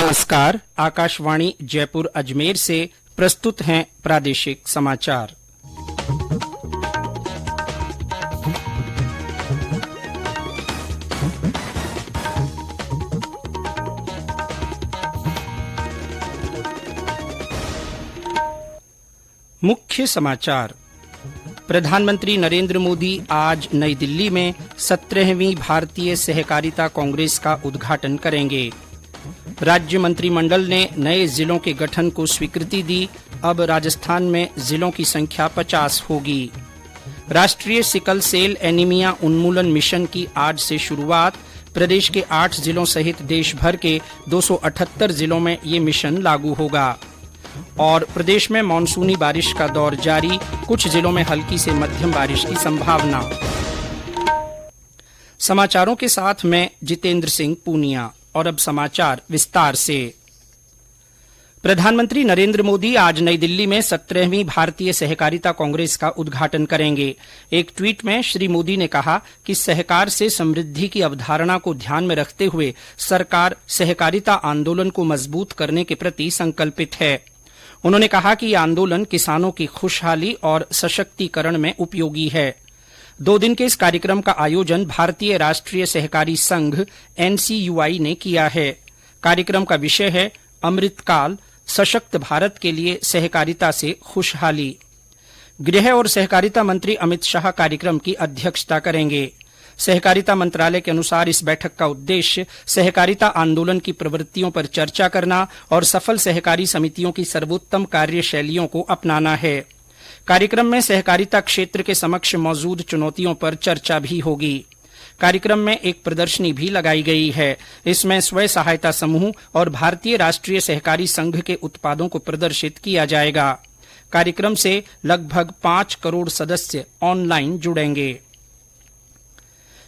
नमस्कार। आकाशवाणी जयपुर अजमेर से प्रस्तुत हैं प्रादेशिक समाचार। मुख्य समाचार। प्रधानमंत्री नरेंद्र मोदी आज नई दिल्ली में 17वीं भारतीय सहकारिता कांग्रेस का उद्घाटन करेंगे। राज्य मंत्रिमंडल ने नए जिलों के गठन को स्वीकृति दी। अब राजस्थान में जिलों की संख्या 50 होगी। राष्ट्रीय सिकल सेल एनीमिया उन्मूलन मिशन की आज से शुरुआत। प्रदेश के 8 जिलों सहित देश भर के 278 जिलों में ये मिशन लागू होगा। और प्रदेश में मानसूनी बारिश का दौर जारी। कुछ जिलों में हल्की से मध्यम बारिश की संभावना। समाचारों के साथ मैं जितेंद्र सिंह पूनिया। और अब समाचार विस्तार से। प्रधानमंत्री नरेंद्र मोदी आज नई दिल्ली में 17वीं भारतीय सहकारिता कांग्रेस का उद्घाटन करेंगे। एक ट्वीट में श्री मोदी ने कहा कि सहकार से समृद्धि की अवधारणा को ध्यान में रखते हुए सरकार सहकारिता आंदोलन को मजबूत करने के प्रति संकल्पित है। उन्होंने कहा कि यह आंदोलन किसानों की खुशहाली और सशक्तिकरण में उपयोगी है। 2 दिन के इस कार्यक्रम का आयोजन भारतीय राष्ट्रीय सहकारी संघ NCUI ने किया है। कार्यक्रम का विषय है अमृतकाल, सशक्त भारत के लिए सहकारिता से खुशहाली। गृह और सहकारिता मंत्री अमित शाह कार्यक्रम की अध्यक्षता करेंगे। सहकारिता मंत्रालय के अनुसार इस बैठक का उद्देश्य सहकारिता आंदोलन की प्रवृत्तियों पर चर्चा करना और सफल सहकारी समितियों की सर्वोत्तम कार्यशैलियों को अपनाना है। कार्यक्रम में सहकारिता क्षेत्र के समक्ष मौजूद चुनौतियों पर चर्चा भी होगी। कार्यक्रम में एक प्रदर्शनी भी लगाई गई है। इसमें स्वयं सहायता समूह और भारतीय राष्ट्रीय सहकारी संघ के उत्पादों को प्रदर्शित किया जाएगा। कार्यक्रम से लगभग 5 करोड़ सदस्य ऑनलाइन जुड़ेंगे।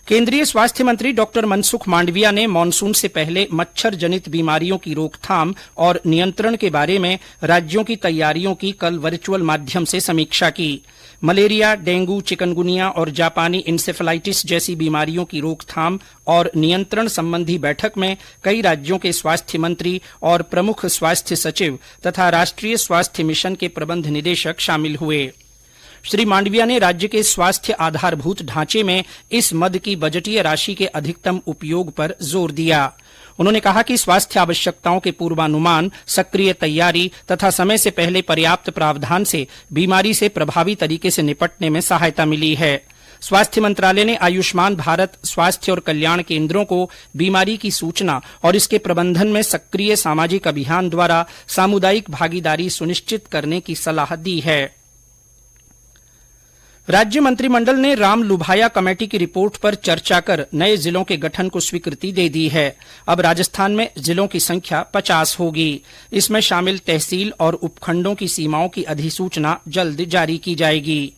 केंद्रीय स्वास्थ्य मंत्री डॉक्टर मनसुख मांडविया ने मानसून से पहले मच्छर जनित बीमारियों की रोकथाम और नियंत्रण के बारे में राज्यों की तैयारियों की कल वर्चुअल माध्यम से समीक्षा की। मलेरिया, डेंगू, चिकनगुनिया और जापानी इंसेफेलाइटिस जैसी बीमारियों की रोकथाम और नियंत्रण संबंधी बैठक में कई राज्यों के स्वास्थ्य मंत्री और प्रमुख स्वास्थ्य सचिव तथा राष्ट्रीय स्वास्थ्य मिशन के प्रबंध निदेशक शामिल हुए। श्री मांडविया ने राज्य के स्वास्थ्य आधारभूत ढांचे में इस मद की बजटीय राशि के अधिकतम उपयोग पर जोर दिया। उन्होंने कहा कि स्वास्थ्य आवश्यकताओं के पूर्वानुमान, सक्रिय तैयारी तथा समय से पहले पर्याप्त प्रावधान से बीमारी से प्रभावी तरीके से निपटने में सहायता मिली है। स्वास्थ्य मंत्रालय ने आयुष्मान भारत स्वास्थ्य और कल्याण केंद्रों को बीमारी की सूचना और इसके प्रबंधन में सक्रिय सामाजिक अभियान द्वारा सामुदायिक भागीदारी सुनिश्चित करने की सलाह दी है। राज्य मंत्रिमंडल ने राम लुभाया कमेटी की रिपोर्ट पर चर्चा कर नए जिलों के गठन को स्वीकृति दे दी है। अब राजस्थान में जिलों की संख्या 50 होगी। इसमें शामिल तहसील और उपखंडों की सीमाओं की अधिसूचना जल्द जारी की जाएगी।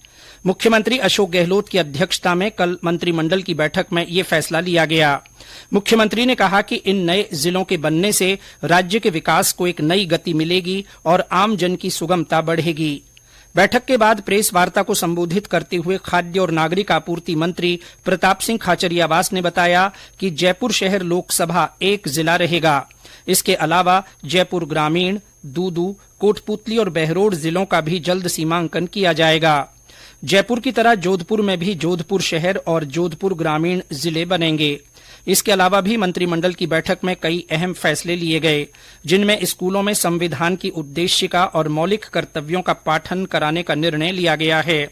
मुख्यमंत्री अशोक गहलोत की अध्यक्षता में कल मंत्रिमंडल की बैठक में ये फैसला लिया गया। मुख्यमंत्री ने कहा कि इन नए जिलों के बनने से राज्य के विकास को एक नई गति मिलेगी और आमजन की सुगमता बढ़ेगी। बैठक के बाद प्रेस वार्ता को संबोधित करते हुए खाद्य और नागरिक आपूर्ति मंत्री प्रताप सिंह खाचरियावास ने बताया कि जयपुर शहर लोकसभा एक जिला रहेगा। इसके अलावा जयपुर ग्रामीण, दूदू, कोटपुतली और बहरोड जिलों का भी जल्द सीमांकन किया जाएगा। जयपुर की तरह जोधपुर में भी जोधपुर शहर और जोधपुर ग्रामीण जिले बनेंगे। इसके अलावा भी मंत्रिमंडल की बैठक में कई अहम फैसले लिए गए, जिनमें स्कूलों में संविधान की उद्देशिका और मौलिक कर्तव्यों का पाठन कराने का निर्णय लिया गया है।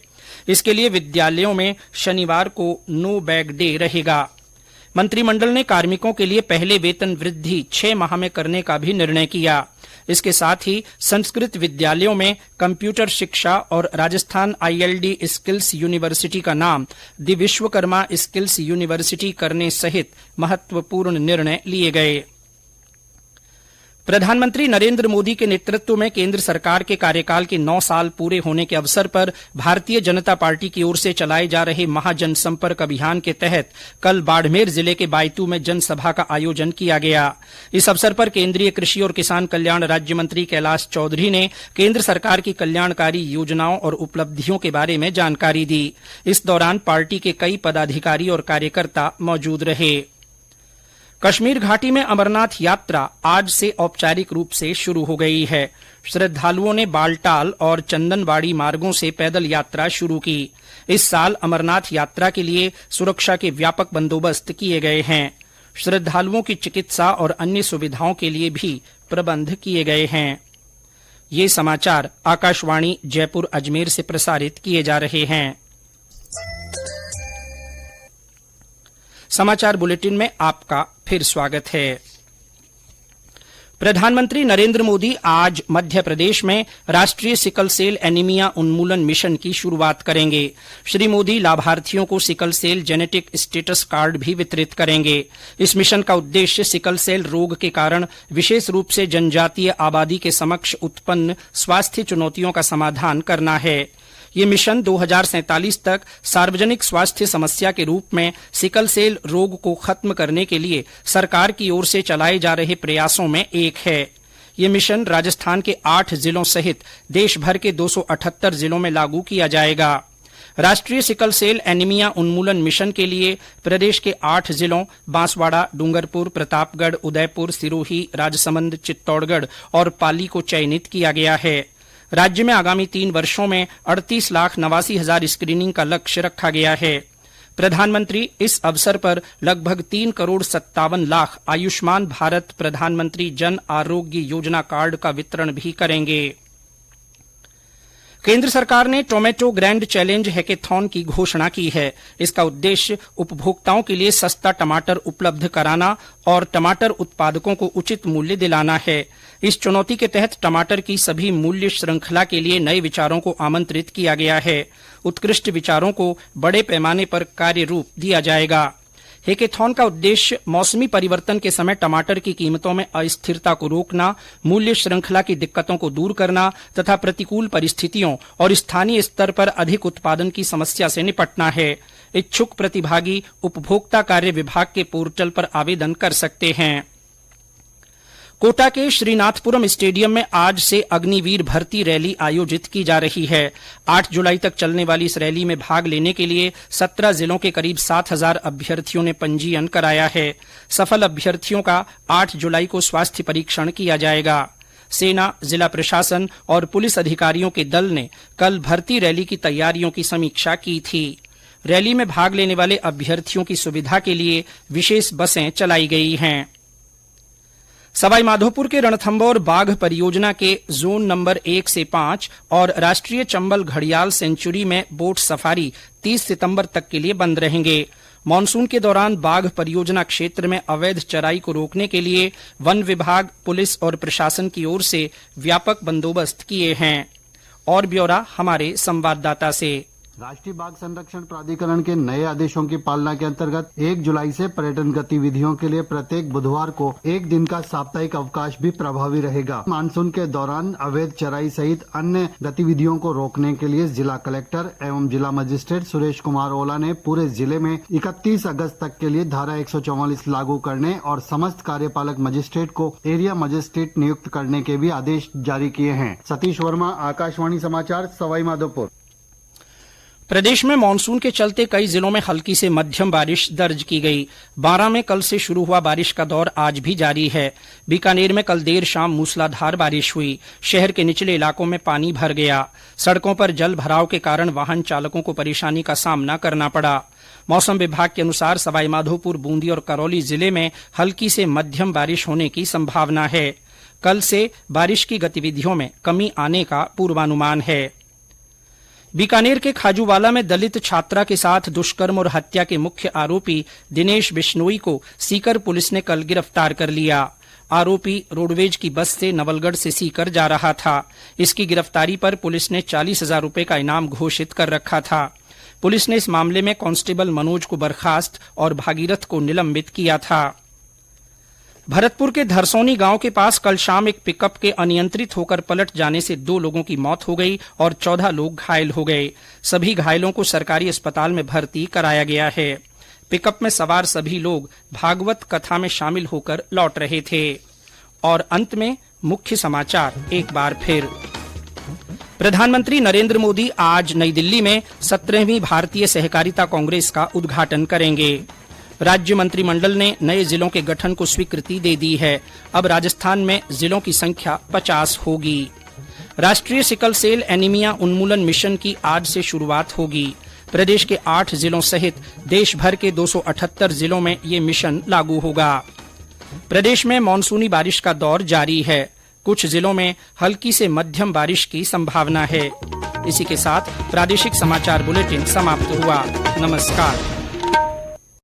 इसके लिए विद्यालयों में शनिवार को नो बैग डे रहेगा। मंत्रिमंडल ने कार्मिकों के लिए पहले वेतन वृद्धि 6 माह में करने का भी निर्णय किया। इसके साथ ही संस्कृत विद्यालयों में कंप्यूटर शिक्षा और राजस्थान ILD स्किल्स यूनिवर्सिटी का नाम दि विश्वकर्मा स्किल्स यूनिवर्सिटी करने सहित महत्वपूर्ण निर्णय लिए गए। प्रधानमंत्री नरेंद्र मोदी के नेतृत्व में केंद्र सरकार के कार्यकाल के 9 साल पूरे होने के अवसर पर भारतीय जनता पार्टी की ओर से चलाए जा रहे महाजनसंपर्क अभियान के तहत कल बाड़मेर जिले के बायतू में जनसभा का आयोजन किया गया। इस अवसर पर केंद्रीय कृषि और किसान कल्याण राज्य मंत्री कैलाश चौधरी ने केंद्र सरकार की कल्याणकारी योजनाओं और उपलब्धियों के बारे में जानकारी दी। इस दौरान पार्टी के कई पदाधिकारी और कार्यकर्ता मौजूद रहे। कश्मीर घाटी में अमरनाथ यात्रा आज से औपचारिक रूप से शुरू हो गई है। श्रद्धालुओं ने बालटाल और चंदनबाड़ी मार्गों से पैदल यात्रा शुरू की। इस साल अमरनाथ यात्रा के लिए सुरक्षा के व्यापक बंदोबस्त किए गए हैं। श्रद्धालुओं की चिकित्सा और अन्य सुविधाओं के लिए भी प्रबंध किए गए हैं। ये समाचार आकाशवाणी जयपुर अजमेर से प्रसारित किए जा रहे हैं। समाचार बुलेटिन में आपका फिर स्वागत है। प्रधानमंत्री नरेंद्र मोदी आज मध्य प्रदेश में राष्ट्रीय सिकल सेल एनीमिया उन्मूलन मिशन की शुरुआत करेंगे। श्री मोदी लाभार्थियों को sickle cell genetic status card भी वितरित करेंगे। इस मिशन का उद्देश्य सिकल सेल रोग के कारण विशेष रूप से जनजातीय आबादी के समक्ष उत्पन्न स्वास्थ्य चुनौतियों का समाधान करना है। ये मिशन 2047 तक सार्वजनिक स्वास्थ्य समस्या के रूप में सिकल सेल रोग को खत्म करने के लिए सरकार की ओर से चलाए जा रहे प्रयासों में एक है। ये मिशन राजस्थान के 8 जिलों सहित देश भर के 278 जिलों में लागू किया जाएगा। राष्ट्रीय सिकल सेल एनीमिया उन्मूलन मिशन के लिए प्रदेश के 8 जिलों बांसवाड़ा, डूंगरपुर, प्रतापगढ़, उदयपुर, सिरोही, राजसमंद, चित्तौड़गढ़ और पाली को चयनित किया गया है। राज्य में आगामी 3 वर्षों में 38,89,000 स्क्रीनिंग का लक्ष्य रखा गया है। प्रधानमंत्री इस अवसर पर लगभग 3,57,00,000 आयुष्मान भारत प्रधानमंत्री जन आरोग्य योजना कार्ड का वितरण भी करेंगे। केंद्र सरकार ने टोमेटो ग्रैंड चैलेंज हैकेथॉन की घोषणा की है। इसका उद्देश्य उपभोक्ताओं के लिए सस्ता टमाटर उपलब्ध कराना और टमाटर उत्पादकों को उचित मूल्य दिलाना है। इस चुनौती के तहत टमाटर की सभी मूल्य श्रृंखला के लिए नए विचारों को आमंत्रित किया गया है। उत्कृष्ट विचारों को बड़े पैमाने पर कार्य रूप दिया जाएगा। हैकेथॉन का उद्देश्य मौसमी परिवर्तन के समय टमाटर की कीमतों में अस्थिरता को रोकना, मूल्य श्रृंखला की दिक्कतों को दूर करना तथा प्रतिकूल परिस्थितियों और स्थानीय स्तर पर अधिक उत्पादन की समस्या से निपटना है। इच्छुक प्रतिभागी उपभोक्ता कार्य विभाग के पोर्टल पर आवेदन कर सकते हैं। कोटा के श्रीनाथपुरम स्टेडियम में आज से अग्निवीर भर्ती रैली आयोजित की जा रही है। 8 जुलाई तक चलने वाली इस रैली में भाग लेने के लिए 17 जिलों के करीब 7,000 अभ्यर्थियों ने पंजीयन कराया है। सफल अभ्यर्थियों का 8 जुलाई को स्वास्थ्य परीक्षण किया जाएगा। सेना, जिला प्रशासन और पुलिस अधिकारियों के दल ने कल भर्ती रैली की तैयारियों की समीक्षा की थी। रैली में भाग लेने वाले अभ्यर्थियों की सुविधा के लिए विशेष बसें चलाई गई हैं। सवाईमाधोपुर के रणथंभौर बाघ परियोजना के जोन नंबर 1 से 5 और राष्ट्रीय चंबल घड़ियाल सेंचुरी में बोट सफारी 30 सितंबर तक के लिए बंद रहेंगे। मानसून के दौरान बाघ परियोजना क्षेत्र में अवैध चराई को रोकने के लिए वन विभाग, पुलिस और प्रशासन की ओर से व्यापक बंदोबस्त किए हैं। और ब्यौरा हमारे संवाददाता से। राष्ट्रीय बाघ संरक्षण प्राधिकरण के नए आदेशों की पालना के अंतर्गत 1 जुलाई से पर्यटन गतिविधियों के लिए प्रत्येक बुधवार को 1 दिन का साप्ताहिक अवकाश भी प्रभावी रहेगा। मानसून के दौरान अवैध चराई सहित अन्य गतिविधियों को रोकने के लिए जिला कलेक्टर एवं जिला मजिस्ट्रेट सुरेश कुमार ओला ने पूरे जिले में 31 अगस्त तक के लिए धारा 144 लागू करने और समस्त कार्यपालक मजिस्ट्रेट को एरिया मजिस्ट्रेट नियुक्त करने के भी आदेश जारी किए हैं। सतीश वर्मा, आकाशवाणी समाचार, सवाईमाधोपुर। प्रदेश में मानसून के चलते कई जिलों में हल्की से मध्यम बारिश दर्ज की गई। 12 में कल से शुरू हुआ बारिश का दौर आज भी जारी है। बीकानेर में कल देर शाम मूसलाधार बारिश हुई। शहर के निचले इलाकों में पानी भर गया। सड़कों पर जल भराव के कारण वाहन चालकों को परेशानी का सामना करना पड़ा। मौसम विभाग के अनुसार सवाईमाधोपुर, बूंदी और करौली जिले में हल्की से मध्यम बारिश होने की संभावना है। कल से बारिश की गतिविधियों में कमी आने का पूर्वानुमान है। बीकानेर के खाजूवाला में दलित छात्रा के साथ दुष्कर्म और हत्या के मुख्य आरोपी दिनेश बिश्नोई को सीकर पुलिस ने कल गिरफ्तार कर लिया। आरोपी रोडवेज की बस से नवलगढ़ से सीकर जा रहा था। इसकी गिरफ्तारी पर पुलिस ने 40,000 रुपए का इनाम घोषित कर रखा था। पुलिस ने इस मामले में कांस्टेबल मनोज को बर्खास्त और भागीरथ को निलंबित किया था। भरतपुर के धरसौनी गांव के पास कल शाम एक पिकअप के अनियंत्रित होकर पलट जाने से 2 लोगों की मौत हो गई और 14 लोग घायल हो गए। सभी घायलों को सरकारी अस्पताल में भर्ती कराया गया है। पिकअप में सवार सभी लोग भागवत कथा में शामिल होकर लौट रहे थे। और अंत में मुख्य समाचार एक बार फिर। प्रधानमंत्री नरेंद्र मोदी आज नई दिल्ली में 17वीं भारतीय सहकारिता कांग्रेस का उद्घाटन करेंगे। राज्य मंत्रिमंडल ने नए जिलों के गठन को स्वीकृति दे दी है। अब राजस्थान में जिलों की संख्या 50 होगी। राष्ट्रीय सिकल सेल एनीमिया उन्मूलन मिशन की आज से शुरुआत होगी। प्रदेश के 8 जिलों सहित देश भर के 278 जिलों में ये मिशन लागू होगा। प्रदेश में मानसूनी बारिश का दौर जारी है। कुछ जिलों में हल्की से मध्यम बारिश की संभावना है। इसी के साथ प्रादेशिक समाचार बुलेटिन समाप्त हुआ। नमस्कार।